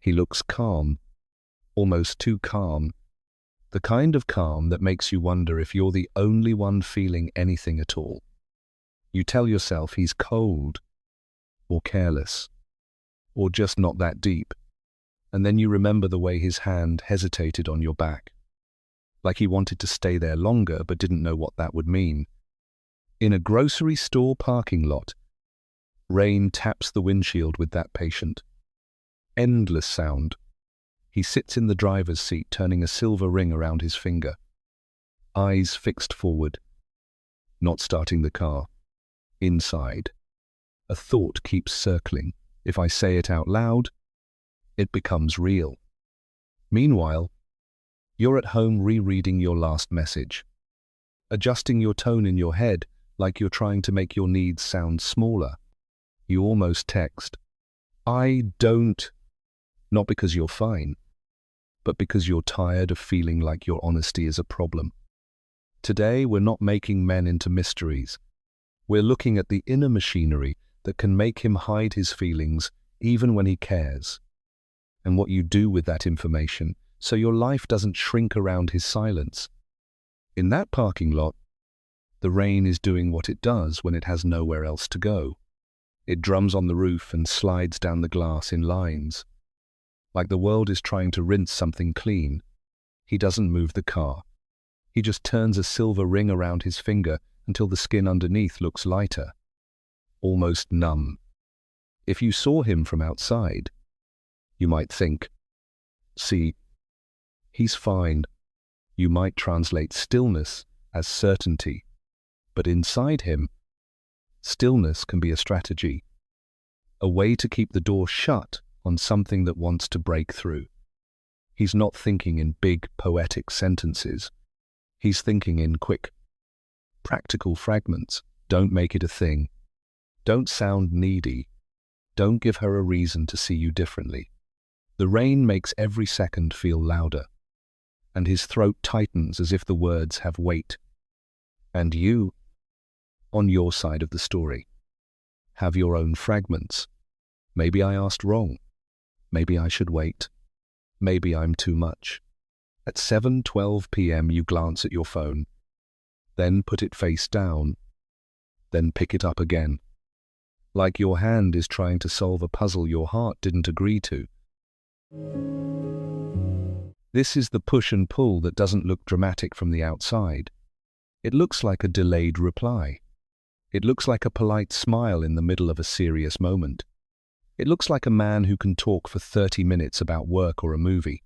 He looks calm, almost too calm, the kind of calm that makes you wonder if you're the only one feeling anything at all. You tell yourself he's cold, or careless, or just not that deep, and then you remember the way his hand hesitated on your back, like he wanted to stay there longer but didn't know what that would mean. In a grocery store parking lot, rain taps the windshield with that patient. Endless sound. He sits in the driver's seat, turning a silver ring around his finger. Eyes fixed forward. Not starting the car. Inside. A thought keeps circling. If I say it out loud, it becomes real. Meanwhile, you're at home rereading your last message, adjusting your tone in your head like you're trying to make your needs sound smaller. You almost text, "I don't," not because you're fine, but because you're tired of feeling like your honesty is a problem. Today, we're not making men into mysteries. We're looking at the inner machinery that can make him hide his feelings even when he cares, and what you do with that information so your life doesn't shrink around his silence. In that parking lot, the rain is doing what it does when it has nowhere else to go. It drums on the roof and slides down the glass in lines. Like the world is trying to rinse something clean. He doesn't move the car. He just turns a silver ring around his finger until the skin underneath looks lighter, almost numb. If you saw him from outside, you might think, "See, he's fine." You might translate stillness as certainty, but inside him, stillness can be a strategy, a way to keep the door shut on something that wants to break through. He's not thinking in big, poetic sentences. He's thinking in quick, practical fragments. Don't make it a thing. Don't sound needy. Don't give her a reason to see you differently. The rain makes every second feel louder, and his throat tightens as if the words have weight. And you, on your side of the story, have your own fragments. Maybe I asked wrong. Maybe I should wait. Maybe I'm too much. At 7:12 p.m. you glance at your phone, then put it face down, then pick it up again, like your hand is trying to solve a puzzle your heart didn't agree to. This is the push and pull that doesn't look dramatic from the outside. It looks like a delayed reply. It looks like a polite smile in the middle of a serious moment. It looks like a man who can talk for 30 minutes about work or a movie,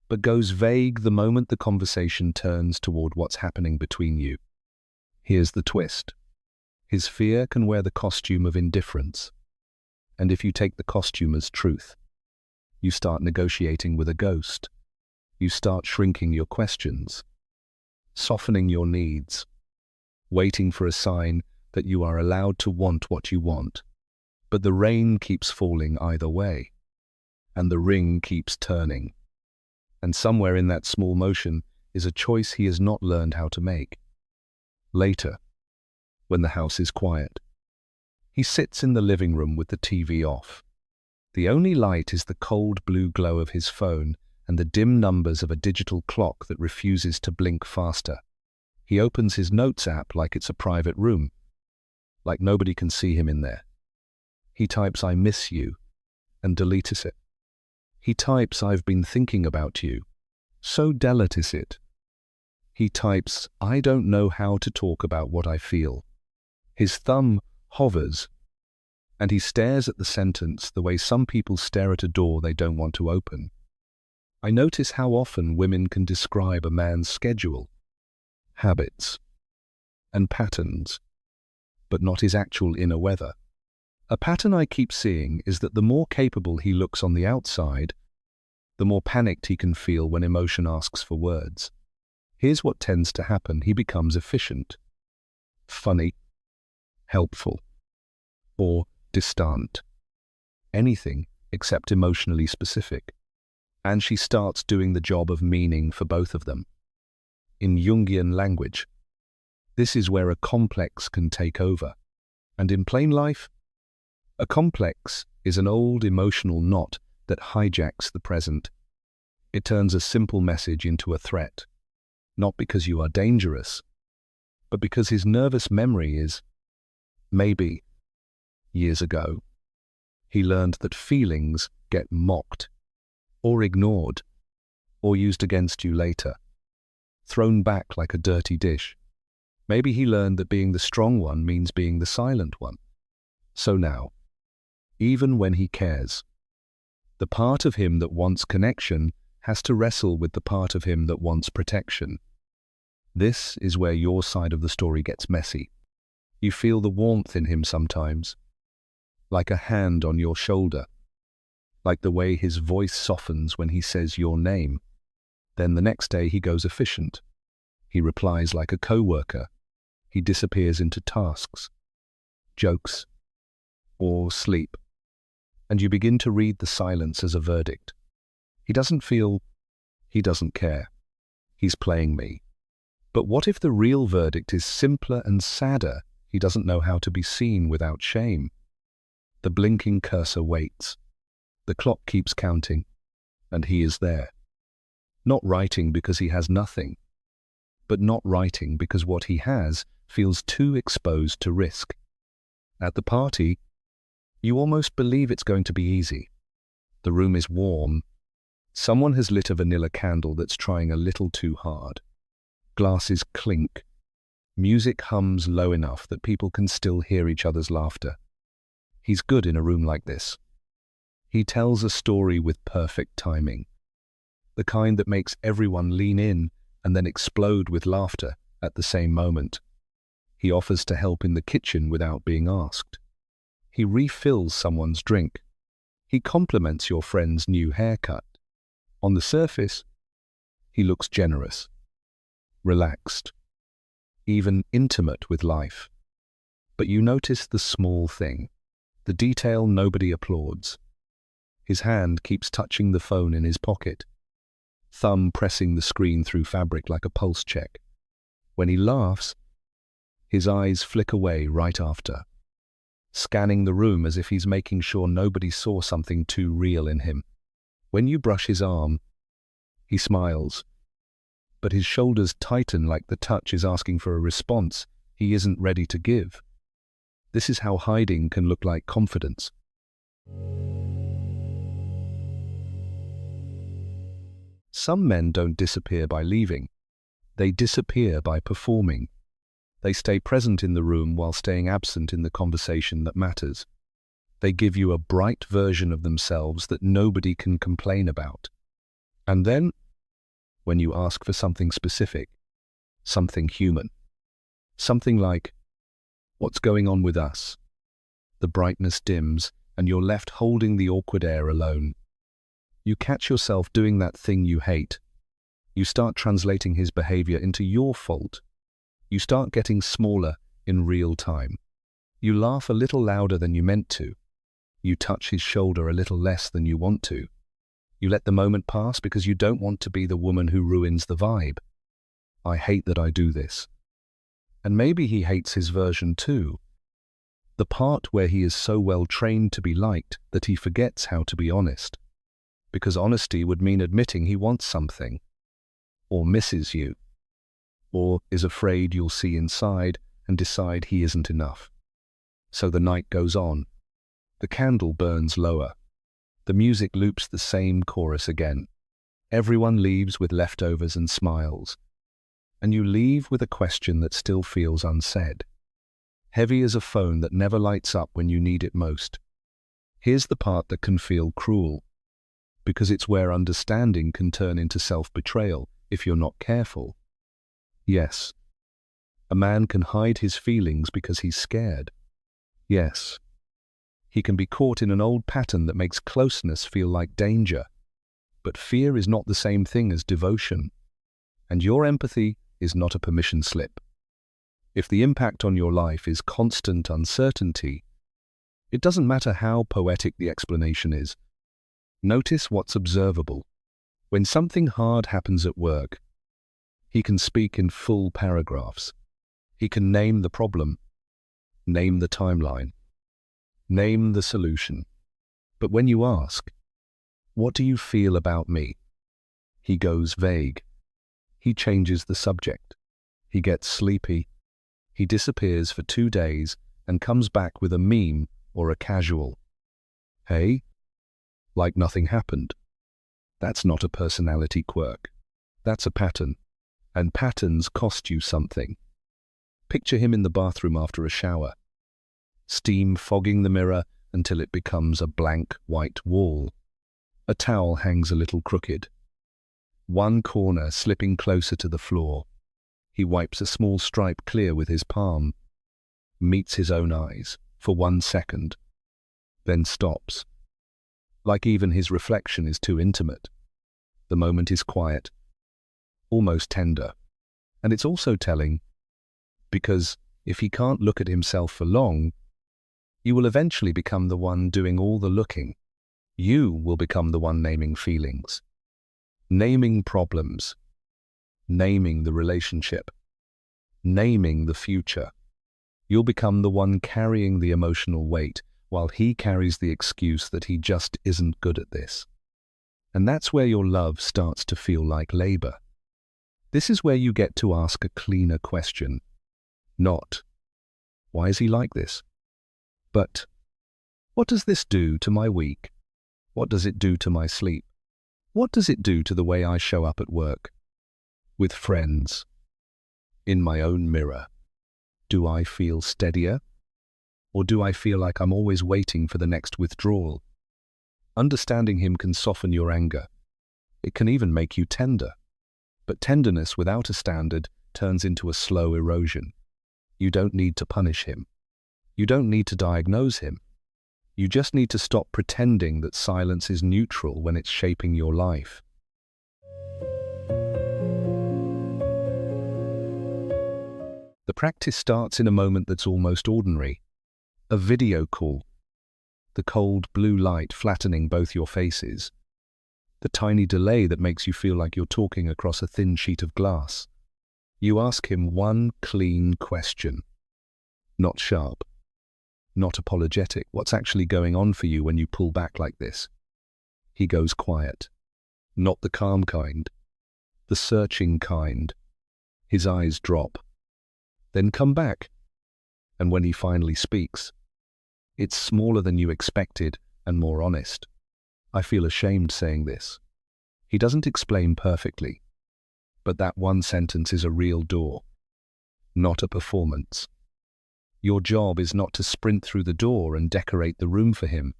but goes vague the moment the conversation turns toward what's happening between you. Here's the twist. His fear can wear the costume of indifference. And if you take the costume as truth, you start negotiating with a ghost. You start shrinking your questions, softening your needs, waiting for a sign that you are allowed to want what you want. But the rain keeps falling either way, and the ring keeps turning. And somewhere in that small motion is a choice he has not learned how to make. Later, when the house is quiet, he sits in the living room with the TV off. The only light is the cold blue glow of his phone and the dim numbers of a digital clock that refuses to blink faster. He opens his notes app like it's a private room, like nobody can see him in there. He types, "I miss you," and deletes it. He types, "I've been thinking about you," so deletes it. He types, "I don't know how to talk about what I feel." His thumb hovers, and he stares at the sentence the way some people stare at a door they don't want to open. I notice how often women can describe a man's schedule, habits, and patterns, but not his actual inner weather. A pattern I keep seeing is that the more capable he looks on the outside, the more panicked he can feel when emotion asks for words. Here's what tends to happen. He becomes efficient, funny, helpful, or distant. Anything except emotionally specific. And she starts doing the job of meaning for both of them. In Jungian language, this is where a complex can take over. And in plain life, a complex is an old emotional knot that hijacks the present. It turns a simple message into a threat, not because you are dangerous, but because his nervous memory is, maybe, years ago, he learned that feelings get mocked, or ignored, or used against you later, thrown back like a dirty dish. Maybe he learned that being the strong one means being the silent one. So now, even when he cares, the part of him that wants connection has to wrestle with the part of him that wants protection. This is where your side of the story gets messy. You feel the warmth in him sometimes, like a hand on your shoulder, like the way his voice softens when he says your name. Then the next day he goes efficient. He replies like a co-worker. He disappears into tasks, jokes, or sleep. And you begin to read the silence as a verdict. He doesn't feel, he doesn't care. He's playing me. But what if the real verdict is simpler and sadder? He doesn't know how to be seen without shame. The blinking cursor waits. The clock keeps counting, and he is there. Not writing because he has nothing, but not writing because what he has feels too exposed to risk. At the party, you almost believe it's going to be easy. The room is warm. Someone has lit a vanilla candle that's trying a little too hard. Glasses clink. Music hums low enough that people can still hear each other's laughter. He's good in a room like this. He tells a story with perfect timing, the kind that makes everyone lean in and then explode with laughter at the same moment. He offers to help in the kitchen without being asked. He refills someone's drink. He compliments your friend's new haircut. On the surface, he looks generous, relaxed, even intimate with life. But you notice the small thing, the detail nobody applauds. His hand keeps touching the phone in his pocket, thumb pressing the screen through fabric like a pulse check. When he laughs, his eyes flick away right after, scanning the room as if he's making sure nobody saw something too real in him. When you brush his arm, he smiles, but his shoulders tighten like the touch is asking for a response he isn't ready to give. This is how hiding can look like confidence. Some men don't disappear by leaving. They disappear by performing. They stay present in the room while staying absent in the conversation that matters. They give you a bright version of themselves that nobody can complain about. And then, when you ask for something specific, something human, something like, "What's going on with us?" the brightness dims and you're left holding the awkward air alone. You catch yourself doing that thing you hate. You start translating his behavior into your fault. You start getting smaller in real time. You laugh a little louder than you meant to. You touch his shoulder a little less than you want to. You let the moment pass because you don't want to be the woman who ruins the vibe. I hate that I do this. And maybe he hates his version too. The part where he is so well trained to be liked that he forgets how to be honest. Because honesty would mean admitting he wants something, or misses you, or is afraid you'll see inside and decide he isn't enough. So the night goes on. The candle burns lower. The music loops the same chorus again. Everyone leaves with leftovers and smiles. And you leave with a question that still feels unsaid. Heavy as a phone that never lights up when you need it most. Here's the part that can feel cruel, because it's where understanding can turn into self-betrayal if you're not careful. Yes, a man can hide his feelings because he's scared. Yes, he can be caught in an old pattern that makes closeness feel like danger. But fear is not the same thing as devotion. And your empathy is not a permission slip. If the impact on your life is constant uncertainty, it doesn't matter how poetic the explanation is. Notice what's observable. When something hard happens at work, he can speak in full paragraphs. He can name the problem, name the timeline, name the solution. But when you ask, What do you feel about me? He goes vague. He changes the subject. He gets sleepy. He disappears for 2 days and comes back with a meme or a casual "Hey?" like nothing happened. That's not a personality quirk. That's a pattern. And patterns cost you something. Picture him in the bathroom after a shower. Steam fogging the mirror until it becomes a blank white wall. A towel hangs a little crooked. One corner slipping closer to the floor. He wipes a small stripe clear with his palm. Meets his own eyes for 1 second. Then stops. Like even his reflection is too intimate. The moment is quiet. Almost tender. And it's also telling, because if he can't look at himself for long, you will eventually become the one doing all the looking. You will become the one naming feelings, naming problems, naming the relationship, naming the future. You'll become the one carrying the emotional weight, while he carries the excuse that he just isn't good at this. And that's where your love starts to feel like labor. This is where you get to ask a cleaner question. Not, why is he like this? But, what does this do to my week? What does it do to my sleep? What does it do to the way I show up at work? With friends? In my own mirror? Do I feel steadier? Or do I feel like I'm always waiting for the next withdrawal? Understanding him can soften your anger. It can even make you tender. But tenderness without a standard turns into a slow erosion. You don't need to punish him. You don't need to diagnose him. You just need to stop pretending that silence is neutral when it's shaping your life. The practice starts in a moment that's almost ordinary. A video call. The cold blue light flattening both your faces. The tiny delay that makes you feel like you're talking across a thin sheet of glass. You ask him one clean question. Not sharp. Not apologetic. What's actually going on for you when you pull back like this? He goes quiet. Not the calm kind. The searching kind. His eyes drop. Then come back. And when he finally speaks, it's smaller than you expected and more honest. I feel ashamed saying this. He doesn't explain perfectly, but that one sentence is a real door, not a performance. Your job is not to sprint through the door and decorate the room for him.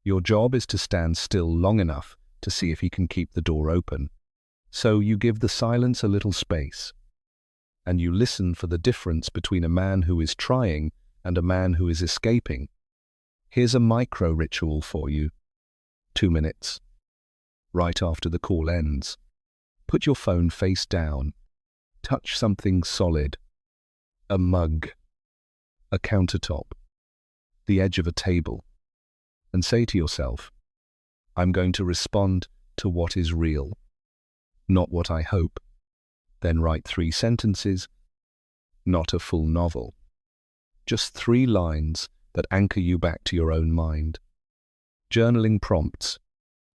Your job is to stand still long enough to see if he can keep the door open. So you give the silence a little space, and you listen for the difference between a man who is trying and a man who is escaping. Here's a micro ritual for you. 2 minutes. Right after the call ends. Put your phone face down. Touch something solid. A mug. A countertop. The edge of a table. And say to yourself, I'm going to respond to what is real, not what I hope. Then write 3 sentences, not a full novel. Just 3 lines that anchor you back to your own mind. Journaling prompts.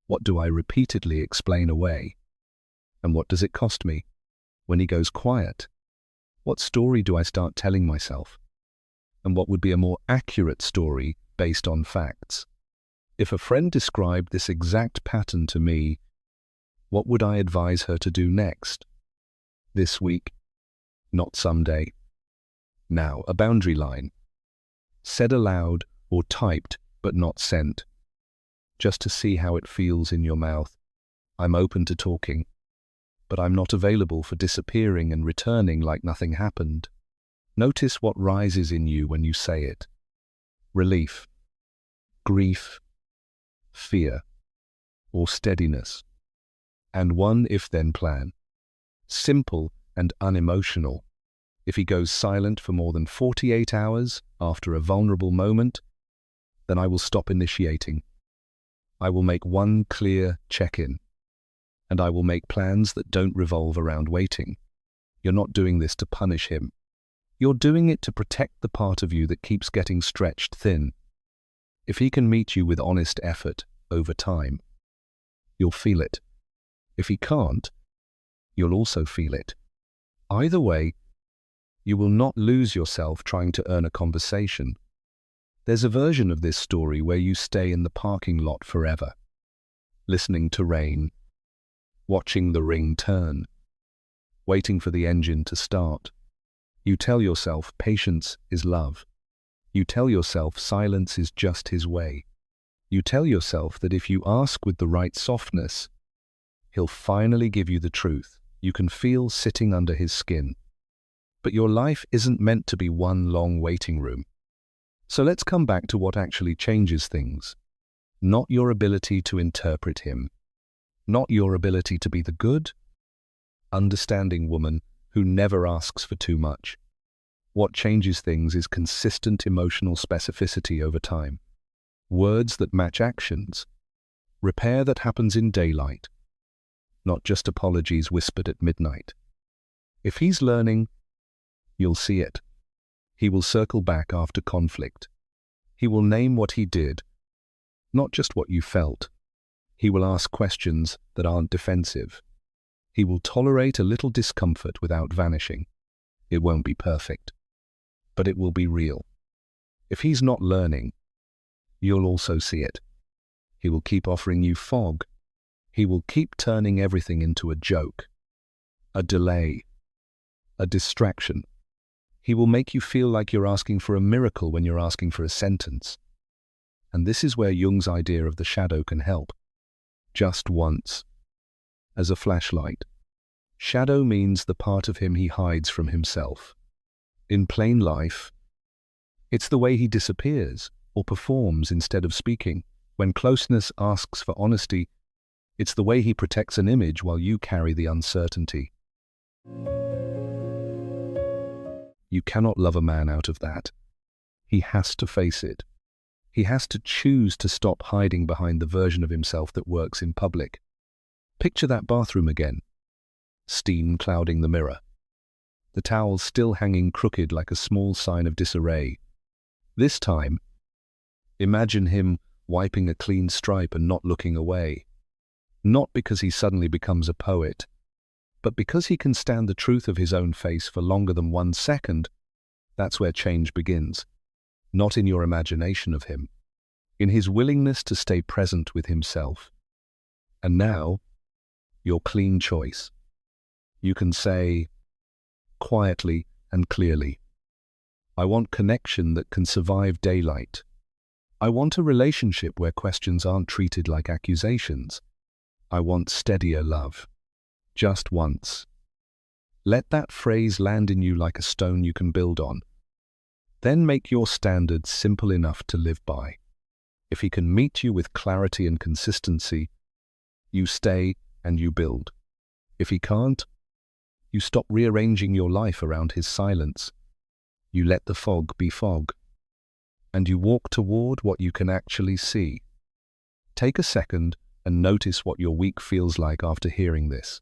What do I repeatedly explain away? And what does it cost me? When he goes quiet, what story do I start telling myself? And what would be a more accurate story based on facts? If a friend described this exact pattern to me, what would I advise her to do next? This week, not someday. Now, a boundary line. Said aloud or typed, but not sent. Just to see how it feels in your mouth. I'm open to talking, but I'm not available for disappearing and returning like nothing happened. Notice what rises in you when you say it. Relief, grief, fear, or steadiness. And one if-then plan. Simple and unemotional. If he goes silent for more than 48 hours after a vulnerable moment, then I will stop initiating. I will make one clear check-in. And I will make plans that don't revolve around waiting. You're not doing this to punish him. You're doing it to protect the part of you that keeps getting stretched thin. If he can meet you with honest effort over time, you'll feel it. If he can't, you'll also feel it. Either way, you will not lose yourself trying to earn a conversation. There's a version of this story where you stay in the parking lot forever, listening to rain, watching the ring turn, waiting for the engine to start. You tell yourself patience is love. You tell yourself silence is just his way. You tell yourself that if you ask with the right softness, he'll finally give you the truth you can feel sitting under his skin. But your life isn't meant to be one long waiting room. So let's come back to what actually changes things. Not your ability to interpret him. Not your ability to be the good, understanding woman who never asks for too much. What changes things is consistent emotional specificity over time. Words that match actions. Repair that happens in daylight. Not just apologies whispered at midnight. If he's learning, you'll see it. He will circle back after conflict. He will name what he did, not just what you felt. He will ask questions that aren't defensive. He will tolerate a little discomfort without vanishing. It won't be perfect, but it will be real. If he's not learning, you'll also see it. He will keep offering you fog. He will keep turning everything into a joke, a delay, a distraction. He will make you feel like you're asking for a miracle when you're asking for a sentence. And this is where Jung's idea of the shadow can help. Just once. As a flashlight. Shadow means the part of him he hides from himself. In plain life, it's the way he disappears or performs instead of speaking. When closeness asks for honesty, it's the way he protects an image while you carry the uncertainty. You cannot love a man out of that. He has to face it. He has to choose to stop hiding behind the version of himself that works in public. Picture that bathroom again. Steam clouding the mirror. The towel still hanging crooked like a small sign of disarray. This time, imagine him wiping a clean stripe and not looking away. Not because he suddenly becomes a poet, but because he can stand the truth of his own face for longer than 1 second. That's where change begins. Not in your imagination of him, in his willingness to stay present with himself. And now, your clean choice. You can say, quietly and clearly, I want connection that can survive daylight. I want a relationship where questions aren't treated like accusations. I want steadier love. Just once. Let that phrase land in you like a stone you can build on. Then make your standards simple enough to live by. If he can meet you with clarity and consistency, you stay and you build. If he can't, you stop rearranging your life around his silence. You let the fog be fog. And you walk toward what you can actually see. Take a second and notice what your week feels like after hearing this.